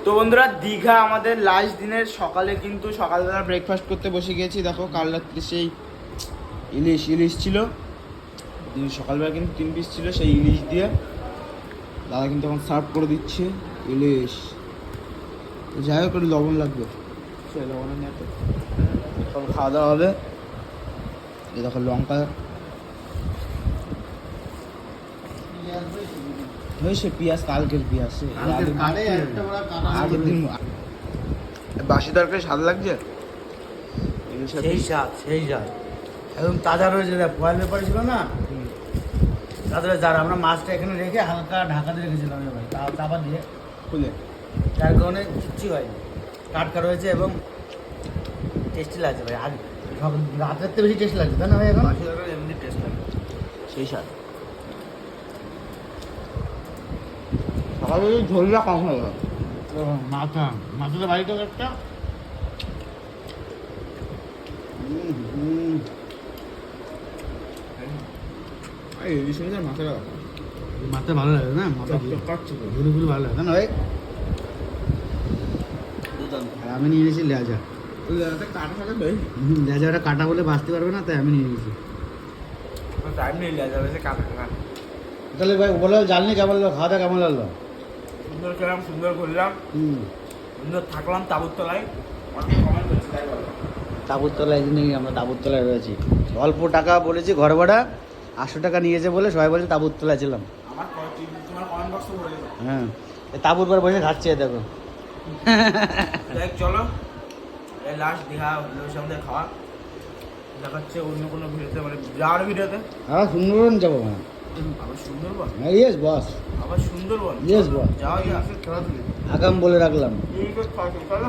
তো বন্ধুরা দীঘা আমাদের লাস্ট দিনের সকালে কিন্তু সকালবেলা ব্রেকফাস্ট করতে বসে গিয়েছি। দেখো কাল রাত্রে সেই ইলিশ ছিল, সকালবেলা কিন্তু 3 পিস ছিল, সেই ইলিশ দিয়ে দাদা কিন্তু এখন সার্ভ করে দিচ্ছে ইলিশ। যাই হোক একটু লবণ লাগবে, সেই লবণের নিয়ে তো সব খাওয়া দাওয়া হবে। এই দেখো লঙ্কা সে পেঁয়াজ, কালকের পেঁয়াজ আগের দিন। বাসি তরকারি স্বাদ লাগছে, সেই স্বাদ একদম তাজা রয়েছে। ফয়েল পেপারে ছিল না, তাদের যারা আমরা মাছটা এখানে রেখে হালকা ঢাকা দিয়ে রেখেছিলাম ভাই, চাপা দিয়ে খুলে, যার কারণে কিচ্ছু হয়নি, টাটকা রয়েছে এবং টেস্টি লাগছে ভাই। আজ রাতের থেকে বেশি টেস্ট লাগছে তাই না ভাই? এখন বাসি তরকারি এমনি টেস্ট লাগে, সেই স্বাদ। সকালে ঝোলটা কম হয়ে গেল। মাথাটা বাড়িতে একটা ইলিশ মাছের মাথাটা মাথা ভালো লাগে না, মাথা কাটছে তো। ঘুরে ঘুরে ভালো লাগে তাই না ভাই? আর আমি নিয়ে নিয়েছি লেজা। কাটা থাকে ভাই, লেজাটা কাটা বলে বাঁচতে পারবে না, তাই আমি নিয়ে নিয়েছি। টাইম নেই যাবে কাটা খাওয়া। তাহলে ভাই বলো জাননি কেমন লাগলো, খাওয়া দাওয়া কেমন লাগলো? সুন্দর খেলাম, সুন্দর ঘুরলাম, সুন্দর থাকলাম তাবুর তলায়। কমেন্ট করছি তাই বলো। তাবুর তলায় নেই, আমরা তাবুর তলায় রয়েছি। অল্প টাকা বলেছি ঘর ভাড়া, 800 টাকা নিয়েছে বলে সবাই বলছে তাবুর তলায় ছিলাম। আমার তোমার কমেন্ট বক্সে ভরে দেবো। হ্যাঁ, তাবুর পর বসে খাচ্ছে দেখো। দেখ চলো, এই লাস্ট দীঘা আমাদের খাওয়া দেখাচ্ছে অন্য কোনো ভিডিওতে, মানে যাওয়ার ভিডিওতে। হ্যাঁ, সুন্দরবন যাবো। আবার সুন্দরবন, হ্যাঁ ইয়েস বস, আবার সুন্দরবন ইয়েস বস, যাওয়া যাক। আগাম বলে রাখলাম। ঠিক আছে, চলো।